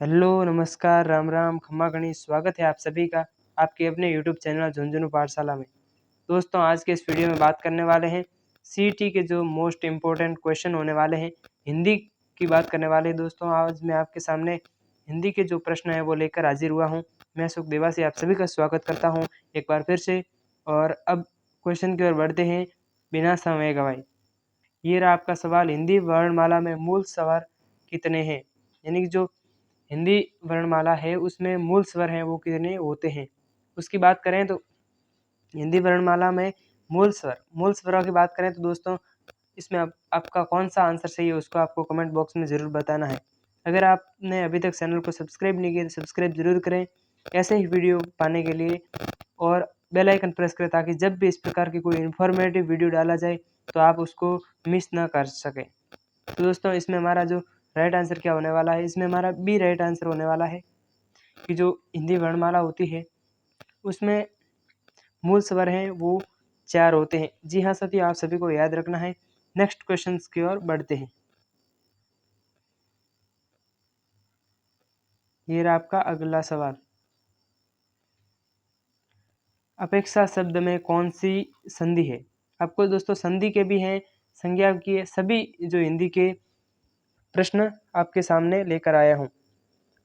Hello, नमस्कार, राम राम, खम्मा गणित। स्वागत है आप सभी का आपके अपने यूट्यूब चैनल झुंझुनू पाठशाला में। दोस्तों, आज के इस वीडियो में बात करने वाले हैं सीईटी के जो मोस्ट इम्पोर्टेंट क्वेश्चन होने वाले हैं, हिंदी की बात करने वाले हैं। दोस्तों, आज मैं आपके सामने हिंदी के जो प्रश्न हैं वो लेकर हाजिर हुआ हूँ। मैं सुखदेवा से आप सभी का स्वागत करता हूँ एक बार फिर से। और अब क्वेश्चन की ओर बढ़ते हैं बिना समय गवाए। ये रहा आपका सवाल, हिंदी वर्णमाला में मूल स्वर कितने हैं? यानी कि जो हिंदी वर्णमाला है उसमें मूल स्वर हैं वो कितने होते हैं, उसकी बात करें तो हिंदी वर्णमाला में मूल स्वरों की बात करें तो दोस्तों इसमें आपका कौन सा आंसर सही है उसको आपको कमेंट बॉक्स में ज़रूर बताना है। अगर आपने अभी तक चैनल को सब्सक्राइब नहीं किया तो सब्सक्राइब जरूर करें ऐसे ही वीडियो पाने के लिए, और बेल आइकन प्रेस करें ताकि जब भी इस प्रकार की कोई इन्फॉर्मेटिव वीडियो डाला जाए तो आप उसको मिस ना कर सकें। तो दोस्तों, इसमें हमारा जो राइट आंसर क्या होने वाला है, इसमें हमारा बी राइट आंसर होने वाला है कि जो हिंदी वर्णमाला होती है उसमें मूल स्वर हैं वो 4 होते हैं। जी हाँ साथियों, आप सभी को याद रखना है। नेक्स्ट क्वेश्चन की ओर बढ़ते हैं। ये रहा आपका अगला सवाल, अपेक्षा शब्द में कौन सी संधि है? आपको दोस्तों संधि के भी हैं, संज्ञा की है, सभी जो हिंदी के प्रश्न आपके सामने लेकर आया हूँ।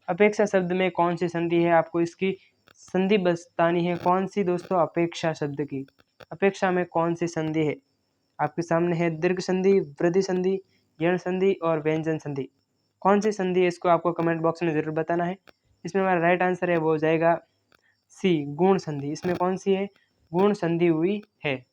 अपेक्षा शब्द में कौन सी संधि है, आपको इसकी संधि बतानी है। कौन सी दोस्तों? अपेक्षा शब्द की अपेक्षा में कौन सी संधि है? आपके सामने है दीर्घ संधि, वृद्धि संधि, यण संधि और व्यंजन संधि। कौन सी संधि है इसको आपको कमेंट बॉक्स में जरूर बताना है। इसमें हमारा राइट आंसर है वो हो जाएगा सी, गुण संधि। इसमें कौन सी है? गुण संधि हुई है।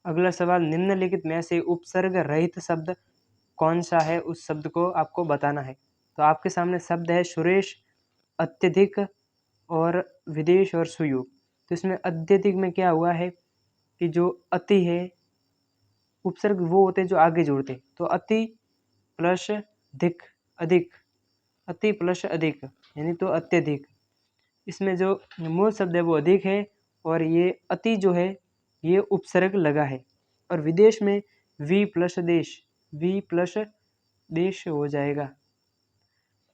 अगला सवाल, निम्नलिखित में से उपसर्ग रहित शब्द कौन सा है, उस शब्द को आपको बताना है। तो आपके सामने शब्द है सुरेश, अत्यधिक और विदेश और सुयोग। तो इसमें अत्यधिक में क्या हुआ है कि जो अति है, उपसर्ग वो होते हैं जो आगे जोड़ते हैं। तो अति प्लस धिक, अधिक, अति प्लस अधिक यानी तो अत्यधिक। इसमें जो मूल शब्द है वो अधिक है और ये अति जो है ये उपसर्ग लगा है। और विदेश में वी प्लस देश, वी प्लस देश हो जाएगा।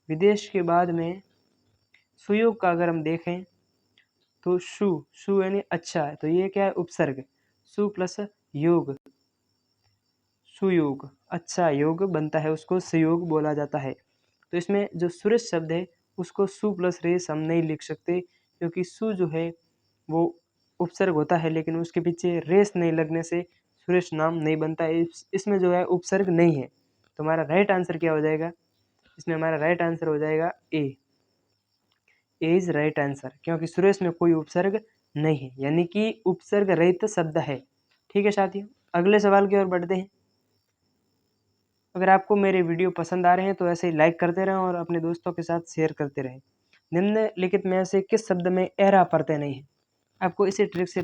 विदेश के बाद में सुयोग का अगर हम देखें तो सु यानी अच्छा है, तो ये क्या है? उपसर्ग। सु प्लस योग, सुयोग, अच्छा योग बनता है, उसको सुयोग बोला जाता है। तो इसमें जो सुरेश शब्द है उसको सु प्लस रेस हम नहीं लिख सकते, क्योंकि सु जो है वो उपसर्ग होता है लेकिन उसके पीछे रेस नहीं लगने से सुरेश नाम नहीं बनता है। इसमें जो है उपसर्ग नहीं है। तो हमारा राइट आंसर क्या हो जाएगा? इसमें हमारा राइट आंसर हो जाएगा ए इज राइट आंसर, क्योंकि सुरेश में कोई उपसर्ग नहीं है, यानी कि उपसर्ग रहित शब्द है। ठीक है साथियों, अगले सवाल की ओर बढ़ते हैं। अगर आपको मेरे वीडियो पसंद आ रहे हैं तो ऐसे ही लाइक करते रहें और अपने दोस्तों के साथ शेयर करते रहें। निम्नलिखित में से किस शब्द में एरा प्रत्यय नहीं है? आपको इसी ट्रिक से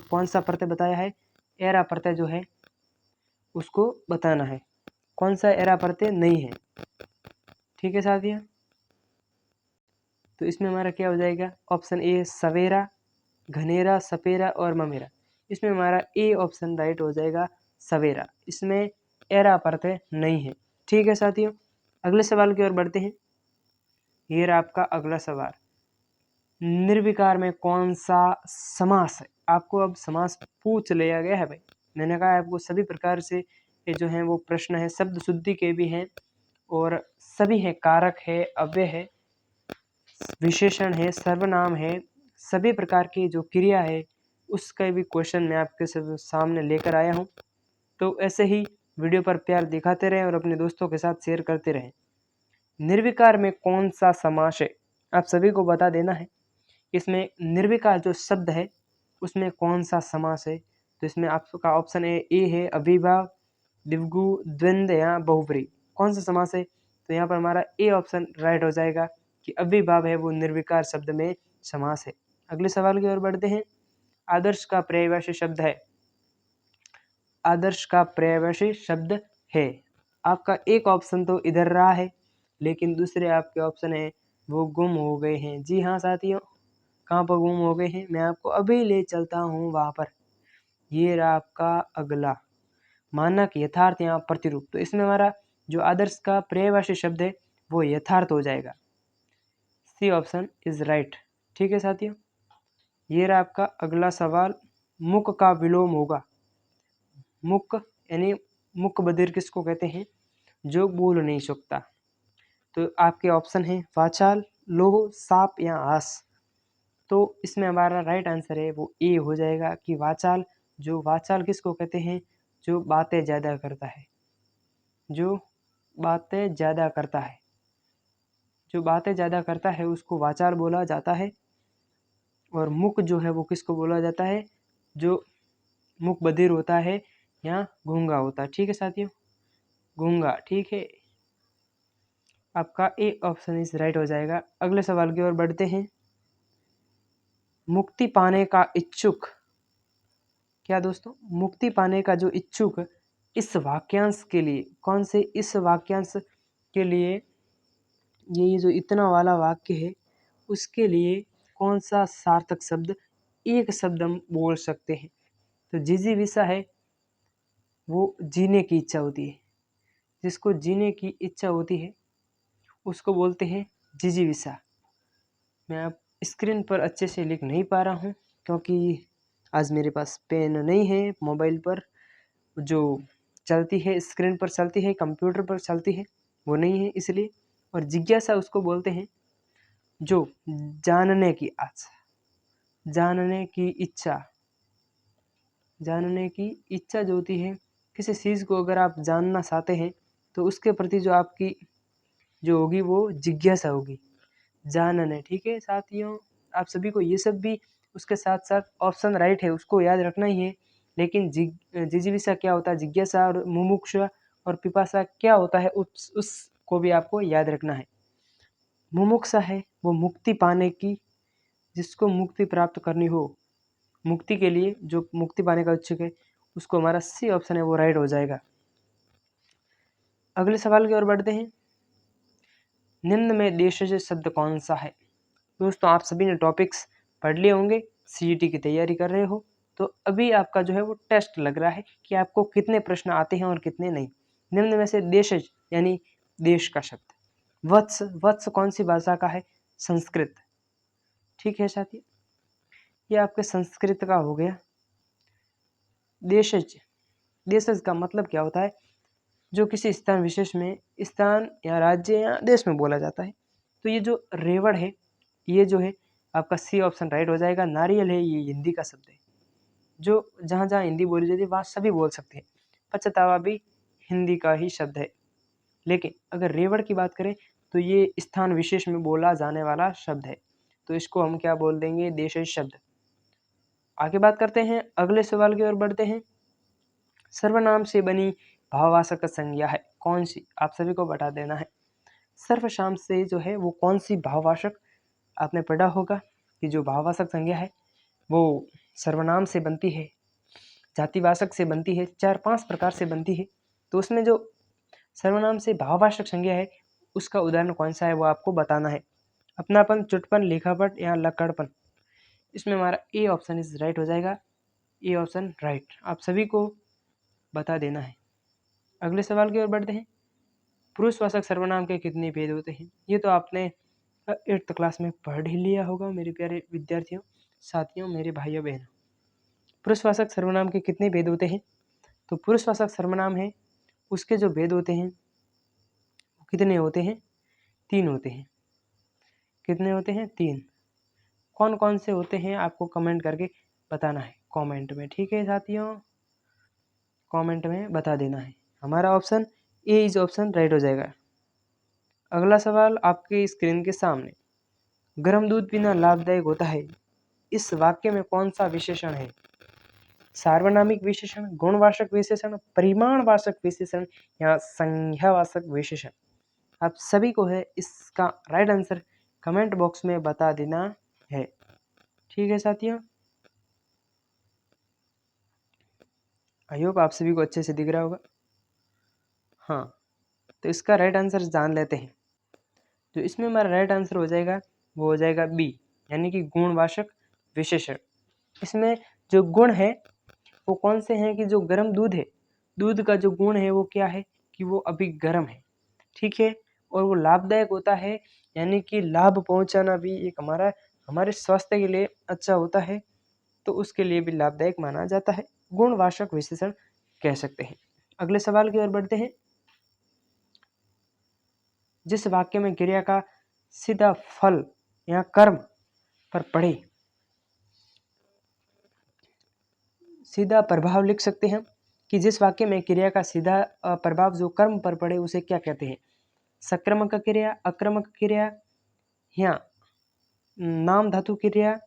कौन सा प्रत्यय बताया है, एरा प्रत्यय जो है उसको बताना है। कौन सा एरा प्रत्यय नहीं है? ठीक है साथियों, तो इसमें हमारा क्या हो जाएगा? ऑप्शन ए सवेरा, घनेरा, सपेरा और ममेरा। इसमें हमारा ए ऑप्शन राइट हो जाएगा, सवेरा। इसमें एरा प्रत्यय नहीं है। ठीक है साथियों, अगले सवाल की ओर बढ़ते हैं। ये रहा आपका अगला सवाल, निर्विकार में कौन सा समास है? आपको अब समास पूछ लिया गया है भाई। मैंने कहा आपको सभी प्रकार से ये जो हैं वो प्रश्न है, शब्द शुद्धि के भी हैं और सभी हैं, कारक है, अव्यय है, विशेषण है, सर्वनाम है, सभी प्रकार की जो क्रिया है उसका भी क्वेश्चन मैं आपके सामने लेकर आया हूँ। तो ऐसे ही वीडियो पर प्यार दिखाते रहें और अपने दोस्तों के साथ शेयर करते रहें। निर्विकार में कौन सा समास है? आप सभी को बता देना है। इसमें निर्विकार जो शब्द है उसमें कौन सा समास है? तो इसमें आपका ऑप्शन ए है अविभाव, द्विगु, द्वंद्व या बहुव्रीहि। कौन सा समास है? तो यहाँ पर हमारा ए ऑप्शन राइट हो जाएगा कि अविभाव है वो निर्विकार शब्द में समास है। अगले सवाल की ओर बढ़ते हैं। आदर्श का पर्यायवाची शब्द है, आदर्श का पर्यायवाची शब्द है। आपका एक ऑप्शन तो इधर रहा है लेकिन दूसरे आपके ऑप्शन है वो गुम हो गए हैं। जी हाँ साथियों, कहाँ पर गुम हो गए हैं? मैं आपको अभी ले चलता हूँ वहाँ पर। ये रहा आपका अगला, मानक, यथार्थ या प्रतिरूप। तो इसमें हमारा जो आदर्श का पर्यायवाची शब्द है वो यथार्थ हो जाएगा। C option is right. ठीक है साथियों, ये रहा आपका अगला सवाल। मुक का विलोम होगा। मुक यानी मुक बधिर किसको कहते हैं? जो बोल नहीं सकता। तो आपके ऑप्शन हैं वाचाल, लोह, साप या आस। तो इसमें हमारा राइट आंसर है वो ए हो जाएगा कि वाचाल। जो वाचाल किसको कहते हैं? जो बातें ज़्यादा करता है। जो बातें ज़्यादा करता है, जो बातें ज़्यादा करता है उसको वाचाल बोला जाता है। और मुक जो है वो किसको बोला जाता है? जो मुक बधिर होता है या गूंगा होता है। ठीक है साथियों, गूंगा। ठीक है, आपका ए ऑप्शन इस राइट हो जाएगा। अगले सवाल की ओर बढ़ते हैं। मुक्ति पाने का इच्छुक। क्या दोस्तों? मुक्ति पाने का जो इच्छुक इस वाक्यांश के लिए, कौन से इस वाक्यांश के लिए, ये जो इतना वाला वाक्य है उसके लिए कौन सा सार्थक शब्द, एक शब्द हम बोल सकते हैं? तो जिजीविषा है, वो जीने की इच्छा होती है। जिसको जीने की इच्छा होती है उसको बोलते हैं जिजीविषा। मैं अब स्क्रीन पर अच्छे से लिख नहीं पा रहा हूँ क्योंकि आज मेरे पास पेन नहीं है। मोबाइल पर जो चलती है, स्क्रीन पर चलती है, कंप्यूटर पर चलती है, वो नहीं है इसलिए। और जिज्ञासा उसको बोलते हैं जो जानने की आशा, जानने की इच्छा, जानने की इच्छा जो होती है किसी चीज़ को अगर आप जानना चाहते हैं तो उसके प्रति जो आपकी जो होगी वो जिज्ञासा होगी, जानने। ठीक है साथियों, आप सभी को ये सब भी उसके साथ साथ ऑप्शन राइट है उसको याद रखना ही है। लेकिन जिज्ञासा क्या होता है, जिज्ञासा और मुमुक्षा और पिपासा क्या होता है, उसको भी आपको याद रखना है। मुमुक्षा है वो मुक्ति पाने की, जिसको मुक्ति प्राप्त करनी हो, मुक्ति के लिए जो मुक्ति पाने का इच्छुक है, उसको हमारा सी ऑप्शन है वो राइट हो जाएगा। अगले सवाल की ओर बढ़ते हैं। निम्न में देशज शब्द कौन सा है? दोस्तों आप सभी ने टॉपिक्स पढ़ लिए होंगे, सीईटी की तैयारी कर रहे हो, तो अभी आपका जो है वो टेस्ट लग रहा है कि आपको कितने प्रश्न आते हैं और कितने नहीं। निम्न में से देशज यानी देश का शब्द। वत्स, वत्स कौन सी भाषा का है? संस्कृत। ठीक है साथी, ये आपके संस्कृत का हो गया। देशज, देशज का मतलब क्या होता है? जो किसी स्थान विशेष में, स्थान या राज्य या देश में बोला जाता है। तो ये जो रेवड़ है, ये जो है आपका सी ऑप्शन राइट हो जाएगा। नारियल है, ये हिंदी का शब्द है। जो जहाँ जहाँ हिंदी बोली जाती है वहाँ सभी बोल सकते हैं। पछतावा भी हिंदी का ही शब्द है। लेकिन अगर रेवड़ की बात करें तो ये स्थान विशेष में बोला जाने वाला शब्द है। तो इसको हम क्या बोल देंगे? देशज शब्द। आगे बात करते हैं, अगले सवाल की ओर बढ़ते हैं। सर्वनाम से बनी भाववाचक संज्ञा है कौन सी? आप सभी को बता देना है। सर्वनाम से जो है वो कौन सी भाववाचक, आपने पढ़ा होगा कि जो भाववाचक संज्ञा है वो सर्वनाम से बनती है, जातिवाचक से बनती है, 4-5 प्रकार से बनती है। तो उसमें जो सर्वनाम से भाववाचक संज्ञा है उसका उदाहरण कौन सा है वो आपको बताना है। अपनापन, चुटपन, लिखापट या लकड़पन। इसमें हमारा ए ऑप्शन इज राइट हो जाएगा। ए ऑप्शन राइट आप सभी को बता देना है। अगले सवाल की ओर बढ़ते हैं। पुरुषवाचक सर्वनाम के कितने भेद होते हैं? ये तो आपने 8th क्लास में पढ़ ही लिया होगा मेरे प्यारे विद्यार्थियों, साथियों, मेरे भाइयों बहनों। पुरुषवाचक सर्वनाम के कितने भेद होते हैं? तो पुरुषवाचक सर्वनाम है उसके जो भेद होते हैं वो कितने होते हैं? 3 होते हैं। कितने होते हैं? 3। कौन कौन से होते हैं आपको कमेंट करके बताना है, कमेंट में। ठीक है साथियों, कमेंट में बता देना है। हमारा option A is option right हो जाएगा। अगला सवाल आपके स्क्रीन के सामने। गर्म दूध पीना लाभदायक होता है, इस वाक्य में कौन सा विशेषण है? सार्वनामिक विशेषण, गुणवाचक विशेषण, परिमाणवाचक विशेषण या संज्ञावाचक विशेषण? आप सभी को है इसका राइट आंसर कमेंट बॉक्स में बता देना है। ठीक है साथियों, आई होप आप सभी को अच्छे से दिख रहा होगा। हाँ, तो इसका राइट आंसर जान लेते हैं। तो इसमें हमारा राइट आंसर हो जाएगा वो हो जाएगा बी, यानी कि गुणवाचक विशेषण। इसमें जो गुण है वो कौन से हैं कि जो गर्म दूध है दूध का जो गुण है वो क्या है कि वो अभी गर्म है, ठीक है, और वो लाभदायक होता है, यानी कि लाभ पहुंचाना भी एक हमारे स्वास्थ्य के लिए अच्छा होता है, तो उसके लिए भी लाभदायक माना जाता है। गुणवाचक विशेषण कह सकते हैं। अगले सवाल की ओर बढ़ते हैं। जिस वाक्य में क्रिया का सीधा फल या कर्म पर पड़े, सीधा प्रभाव लिख सकते हैं कि जिस वाक्य में क्रिया का सीधा प्रभाव जो कर्म पर पड़े उसे क्या कहते हैं? सक्रामक क्रिया, आक्रामक क्रिया, या नाम धातु क्रिया,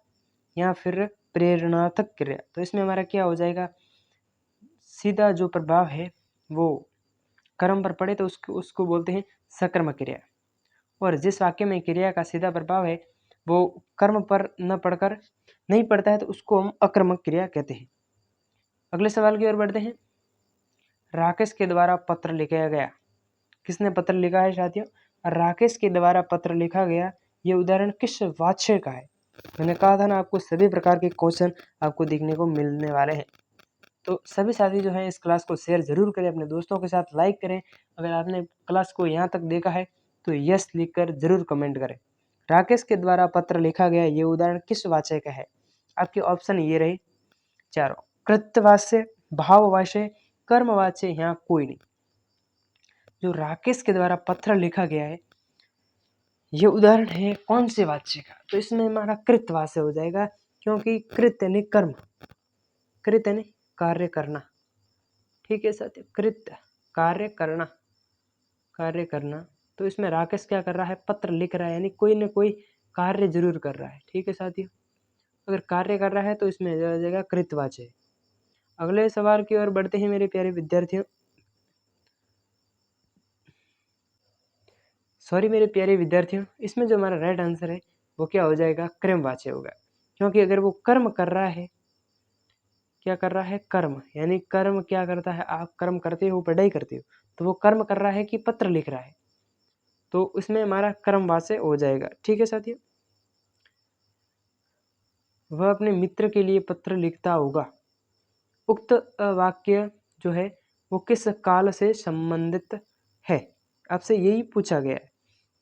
या फिर प्रेरणात्मक क्रिया। तो इसमें हमारा क्या हो जाएगा? सीधा जो प्रभाव है वो कर्म पर पड़े तो उसको बोलते हैं सक्रामक क्रिया, और जिस वाक्य में क्रिया का सीधा प्रभाव है वो कर्म पर नहीं पड़ता है तो उसको हम आक्रामक क्रिया कहते हैं। अगले सवाल की ओर बढ़ते हैं। राकेश के द्वारा पत्र लिखा गया। किसने पत्र लिखा है साथियों? राकेश के द्वारा पत्र लिखा गया। ये उदाहरण किस वाच्य का है? मैंने कहा था ना आपको सभी प्रकार के क्वेश्चन आपको देखने को मिलने वाले हैं। तो सभी साथी जो है इस क्लास को शेयर जरूर करें, अपने दोस्तों के साथ लाइक करें। अगर आपने क्लास को यहाँ तक देखा है तो यस लिखकर जरूर कमेंट करें। राकेश के द्वारा पत्र लिखा गया, ये उदाहरण किस वाच्य का है? आपके ऑप्शन ये रहे चारों। कृतवाच्य, भाववाच्य, कर्मवाच्य, यहाँ कोई नहीं। जो राकेश के द्वारा पत्र लिखा गया है ये उदाहरण है कौन से वाच्य का? तो इसमें हमारा कृतवाच्य हो जाएगा, क्योंकि कृत यानी कर्म, कृत यानी कार्य करना, ठीक है साथियों, कृत कार्य करना, कार्य करना। तो इसमें राकेश क्या कर रहा है? पत्र लिख रहा है, यानी कोई ना कोई कार्य जरूर कर रहा है, ठीक है साथियों। अगर कार्य कर रहा है तो इसमें आ जाएगा कृतवाच्य। अगले सवाल की ओर बढ़ते हैं मेरे प्यारे विद्यार्थियों। मेरे प्यारे विद्यार्थियों, इसमें जो हमारा राइट आंसर है वो क्या हो जाएगा? क्रमवाच्य होगा, क्योंकि अगर वो कर्म कर रहा है, क्या कर रहा है? कर्म, यानी कर्म क्या करता है? आप कर्म करते हो, पढ़ाई करते हो, तो वो कर्म कर रहा है कि पत्र लिख रहा है, तो उसमें हमारा कर्मवाच्य हो जाएगा, ठीक है साथियों। वह अपने मित्र के लिए पत्र लिखता होगा। उक्त वाक्य जो है वो किस काल से संबंधित है? आपसे यही पूछा गया है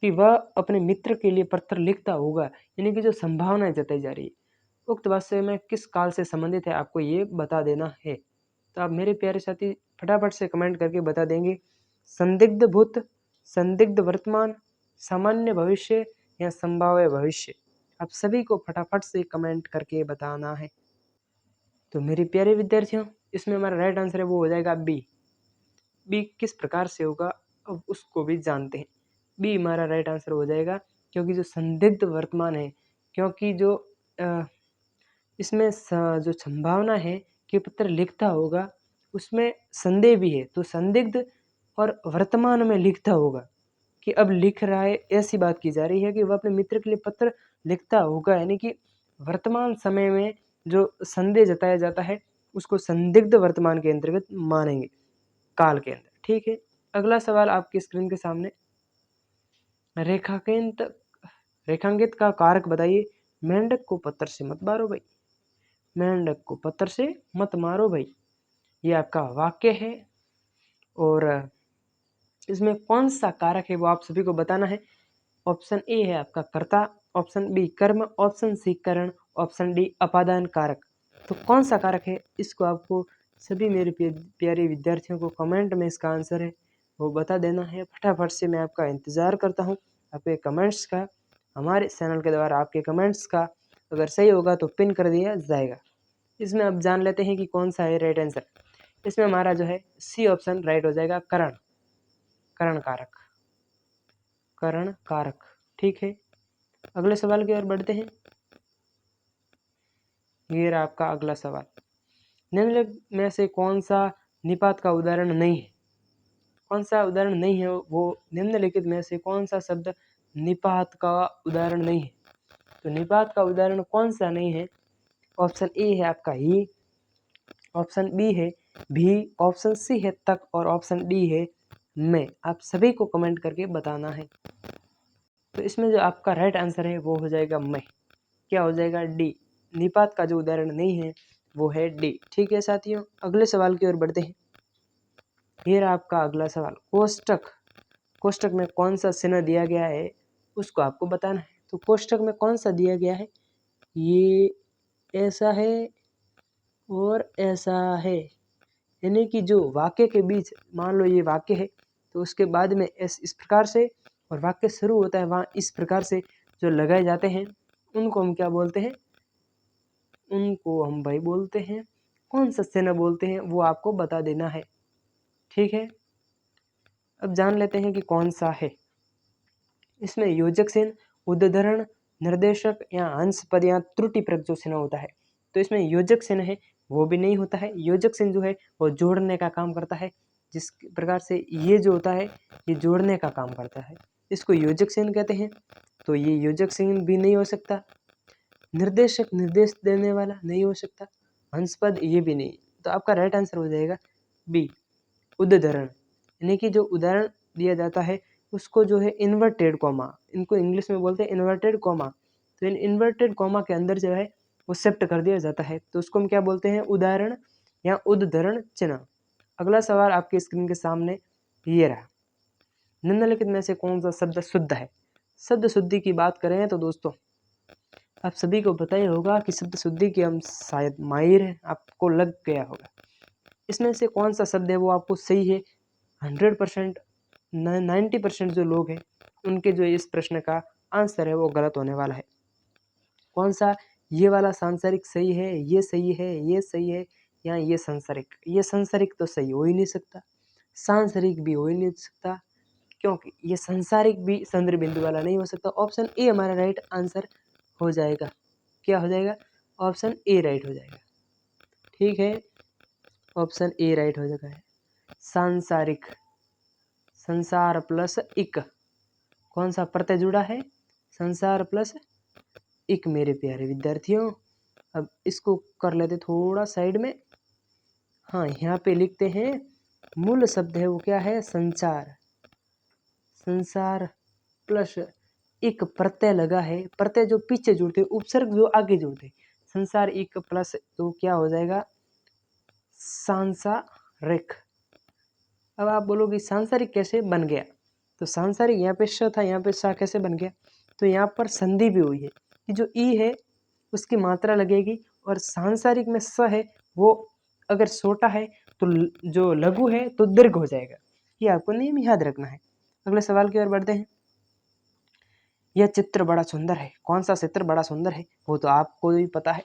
कि वह अपने मित्र के लिए पत्र लिखता होगा, यानी कि जो संभावना जताई जा रही है उक्त वाक्य में किस काल से संबंधित है, आपको ये बता देना है। तो आप मेरे प्यारे साथी फटाफट से कमेंट करके बता देंगे। संदिग्ध भूत, संदिग्ध वर्तमान, सामान्य भविष्य, या संभाव्य भविष्य। आप सभी को फटाफट से कमेंट करके बताना है। तो मेरे प्यारे विद्यार्थियों, इसमें हमारा राइट आंसर है वो हो जाएगा बी। बी किस प्रकार से होगा अब उसको भी जानते हैं। बी हमारा राइट आंसर हो जाएगा, क्योंकि जो संदिग्ध वर्तमान है, क्योंकि जो इसमें जो संभावना है कि पत्र लिखता होगा उसमें संदेह भी है, तो संदिग्ध और वर्तमान में लिखता होगा कि अब लिख रहा है, ऐसी बात की जा रही है कि वह अपने मित्र के लिए पत्र लिखता होगा, यानी कि वर्तमान समय में जो संदेह जताया जाता है उसको संदिग्ध वर्तमान के अंतर्गत मानेंगे, काल के अंदर, ठीक है। अगला सवाल आपकी स्क्रीन के सामने। रेखांकित रेखांकित का कारक बताइए। मेंढक को पत्थर से मत मारो भाई, मेंढक को पत्थर से मत मारो भाई, ये आपका वाक्य है। और इसमें कौन सा कारक है वो आप सभी को बताना है। ऑप्शन ए है आपका कर्ता, ऑप्शन बी कर्म, ऑप्शन सी करण, ऑप्शन डी अपादान कारक। तो कौन सा कारक है इसको आपको सभी मेरे प्यारे विद्यार्थियों को कमेंट में इसका आंसर है वो बता देना है। फटाफट से मैं आपका इंतज़ार करता हूँ आपके कमेंट्स का। हमारे चैनल के द्वारा आपके कमेंट्स का अगर सही होगा तो पिन कर दिया जाएगा। इसमें अब जान लेते हैं कि कौन सा है राइट आंसर। इसमें हमारा जो है सी ऑप्शन राइट हो जाएगा, करण, करण कारक, करण कारक, ठीक है। अगले सवाल की ओर बढ़ते हैं। ये रहा आपका अगला सवाल। निम्नलिखित में से कौन सा निपात का उदाहरण नहीं है? कौन सा उदाहरण नहीं है वो? निम्नलिखित में से कौन सा शब्द निपात का उदाहरण नहीं है? तो निपात का उदाहरण कौन सा नहीं है? ऑप्शन ए है आपका ही, ऑप्शन बी है भी, ऑप्शन सी है तक, और ऑप्शन डी है मैं। आप सभी को कमेंट करके बताना है। तो इसमें जो आपका राइट आंसर है वो हो जाएगा मैं। क्या हो जाएगा? डी। निपात का जो उदाहरण नहीं है वो है डी, ठीक है साथियों। अगले सवाल की ओर बढ़ते हैं। ये रहा आपका अगला सवाल। कोष्टक में कौन सा चिन्ह दिया गया है उसको आपको बताना है। तो कोष्टक में कौन सा दिया गया है, ये ऐसा है और ऐसा है, यानी कि जो वाक्य के बीच, मान लो ये वाक्य है तो उसके बाद में इस प्रकार से और वाक्य शुरू होता है वहाँ इस प्रकार से जो लगाए जाते हैं उनको हम क्या बोलते हैं, उनको हम भाई बोलते हैं, कौन सा चिन्ह बोलते हैं वो आपको बता देना है। ठीक है, अब जान लेते हैं कि कौन सा है। इसमें योजक चिन्ह, उद्धरण, निर्देशक या अंश पद या त्रुटि प्रक जो चिन्ह होता है, तो इसमें योजक चिन्ह है वो भी नहीं होता है। योजक चिन्ह जो है वो जोड़ने का काम करता है, जिस प्रकार से ये जो होता है ये जोड़ने का काम करता है, इसको योजक चिन्ह कहते हैं। तो ये योजक चिन्ह भी नहीं हो सकता। निर्देशक निर्देश देने वाला नहीं हो सकता। अंश पद ये भी नहीं। तो आपका राइट आंसर हो जाएगा बी, उद्धरण, यानी कि जो उदाहरण दिया जाता है उसको जो है इन्वर्टेड कॉमा, इनको इंग्लिश में बोलते हैं इन्वर्टेड कॉमा, तो इन इन्वर्टेड कॉमा के अंदर जो है वो शिफ्ट कर दिया जाता है, तो उसको हम क्या बोलते हैं, उदाहरण या उद्धरण चिन्ह। अगला सवाल आपकी स्क्रीन के सामने ये रहा। निम्नलिखित में से कौन सा शब्द शुद्ध है। शब्द शुद्धि की बात करें तो दोस्तों आप सभी को पता ही होगा कि शब्द शुद्धि की हम शायद माहिर हैं, आपको लग गया होगा। इसमें से कौन सा शब्द है वो आपको सही है। 100% 90% जो लोग हैं उनके जो इस प्रश्न का आंसर है वो गलत होने वाला है। कौन सा, ये वाला सांसारिक सही है, ये सही है, ये सही है, या ये सांसारिक। ये सांसारिक तो सही हो ही नहीं सकता, सांसारिक भी हो ही नहीं सकता, क्योंकि ये सांसारिक भी संदर्भ बिंदु वाला नहीं हो सकता। ऑप्शन ए हमारा राइट आंसर हो जाएगा। क्या हो जाएगा, ऑप्शन ए राइट हो जाएगा। ठीक है, ऑप्शन ए राइट हो जाएगा। सांसारिक, संसार प्लस इक, कौन सा प्रत्यय जुड़ा है, संसार प्लस इक। मेरे प्यारे विद्यार्थियों अब इसको कर लेते थोड़ा साइड में। हाँ, यहाँ पे लिखते हैं मूल शब्द है वो क्या है, संसार। संसार प्लस एक प्रत्यय लगा है, प्रत्यय जो पीछे जुड़ते, उपसर्ग जो आगे जुड़ते, संसार एक प्लस तो क्या हो जाएगा, सांसारिक। अब आप बोलोगे सांसारिक कैसे बन गया, तो सांसारिक यहाँ पे श था, यहाँ पे सा कैसे बन गया, तो यहाँ पर संधि भी हुई है कि जो ई है उसकी मात्रा लगेगी, और सांसारिक में स है वो अगर छोटा है तो जो लघु है तो दीर्घ हो जाएगा। ये आपको नियम याद रखना है। अगले सवाल की ओर बढ़ते हैं। यह चित्र बड़ा सुंदर है, कौन सा चित्र बड़ा सुंदर है वो तो आपको भी पता है।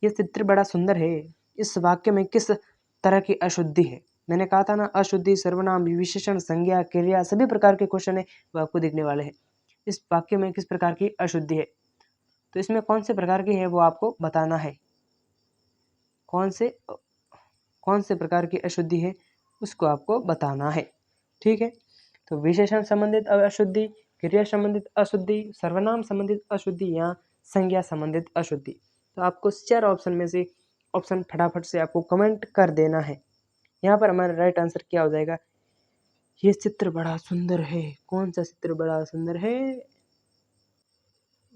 यह चित्र बड़ा सुंदर है, इस वाक्य में किस तरह की अशुद्धि है। मैंने कहा था ना, अशुद्धि, सर्वनाम, विशेषण, संज्ञा, क्रिया, सभी प्रकार के क्वेश्चन है वो आपको दिखने वाले हैं। इस वाक्य में किस प्रकार की अशुद्धि है, तो इसमें कौन से प्रकार की है वो आपको बताना है। कौन से प्रकार की अशुद्धि है उसको आपको बताना है। ठीक है, तो विशेषण संबंधित अशुद्धि, क्रिया संबंधित अशुद्धि, सर्वनाम संबंधित अशुद्धि या संज्ञा संबंधित अशुद्धि। तो आपको 4 ऑप्शन में से ऑप्शन फटाफट से आपको कमेंट कर देना है। यहाँ पर हमारा राइट आंसर क्या हो जाएगा, ये चित्र बड़ा सुंदर है। कौन सा चित्र बड़ा सुंदर है,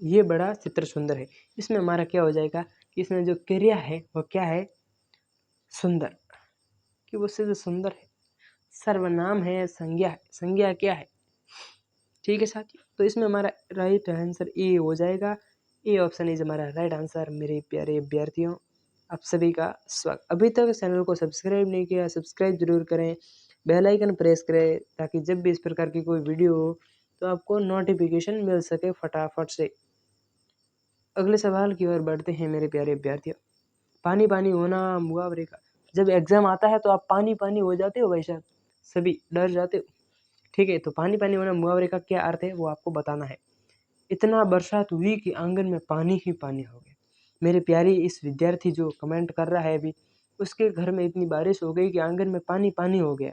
ये बड़ा चित्र सुंदर है। इसमें हमारा क्या हो जाएगा, इसमें जो क्रिया है वो क्या है, सुंदर, कि वो सिर्फ सुंदर है। सर्वनाम है, संज्ञा है, संज्ञा क्या है। ठीक है साथियों, तो इसमें हमारा राइट आंसर ए हो जाएगा। ए ऑप्शन इज हमारा राइट आंसर। मेरे प्यारे विद्यार्थियों आप सभी का स्वागत। अभी तक चैनल को सब्सक्राइब नहीं किया, सब्सक्राइब जरूर करें, बेल आइकन प्रेस करें, ताकि जब भी इस प्रकार की कोई वीडियो हो तो आपको नोटिफिकेशन मिल सके फटाफट से। अगले सवाल की ओर बढ़ते हैं मेरे प्यारे विद्यार्थियों। पानी पानी होना मुहावरे का, जब एग्जाम आता है तो आप पानी पानी हो जाते हो भाई साहब, सभी डर जाते हो। ठीक है, तो पानी पानी होना मुहावरे का क्या अर्थ है वो आपको बताना है। इतना बरसात हुई कि आंगन में पानी ही पानी हो गया। मेरे प्यारी इस विद्यार्थी जो कमेंट कर रहा है अभी, उसके घर में इतनी बारिश हो गई कि आंगन में पानी पानी हो गया।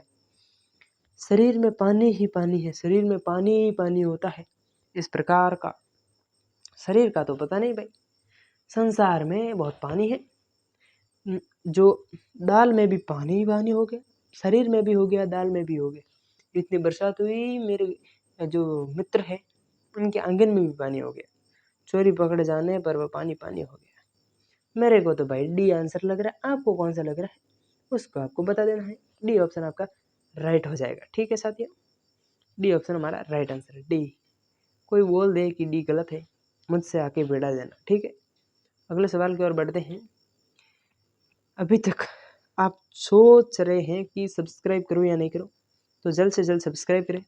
शरीर में पानी ही पानी है, शरीर में पानी ही पानी होता है, इस प्रकार का शरीर का तो पता नहीं भाई। संसार में बहुत पानी है, जो दाल में भी पानी ही पानी हो गया, शरीर में भी हो गया, दाल में भी हो गया। इतनी बरसात हुई, मेरे जो मित्र है उनके आंगन में भी पानी हो गया। चोरी पकड़ जाने पर वह पानी पानी हो गया। मेरे को तो भाई डी आंसर लग रहा है, आपको कौन सा लग रहा है उसको आपको बता देना है। डी ऑप्शन आपका राइट हो जाएगा। ठीक है साथियों, डी ऑप्शन हमारा राइट आंसर है, डी। कोई बोल दे कि डी गलत है, मुझसे आके भिड़ा देना। ठीक है, अगले सवाल की ओर बढ़ते हैं। अभी तक आप सोच रहे हैं कि सब्सक्राइब करूं या नहीं करूं, तो जल्द से जल्द सब्सक्राइब करें,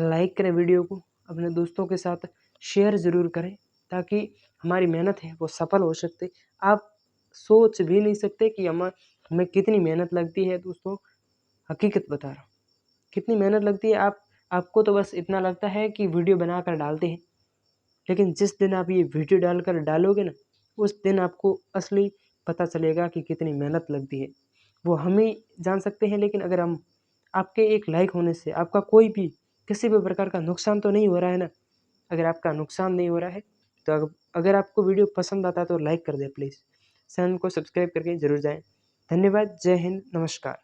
लाइक करें, वीडियो को अपने दोस्तों के साथ शेयर ज़रूर करें, ताकि हमारी मेहनत है वो सफल हो सकते। आप सोच भी नहीं सकते कि हमें कितनी मेहनत लगती है दोस्तों, हकीकत बता रहा हूँ कितनी मेहनत लगती है। आपको तो बस इतना लगता है कि वीडियो बनाकर डालते हैं, लेकिन जिस दिन आप ये वीडियो डालकर डालोगे ना, उस दिन आपको असली पता चलेगा कि कितनी मेहनत लगती है। वो हम ही जान सकते हैं, लेकिन अगर हम आपके एक लाइक होने से आपका कोई भी किसी भी प्रकार का नुकसान तो नहीं हो रहा है ना। अगर आपका नुकसान नहीं हो रहा है तो अगर आपको वीडियो पसंद आता है तो लाइक कर दें प्लीज़। चैनल को सब्सक्राइब करके ज़रूर जाएं। धन्यवाद। जय हिंद। नमस्कार।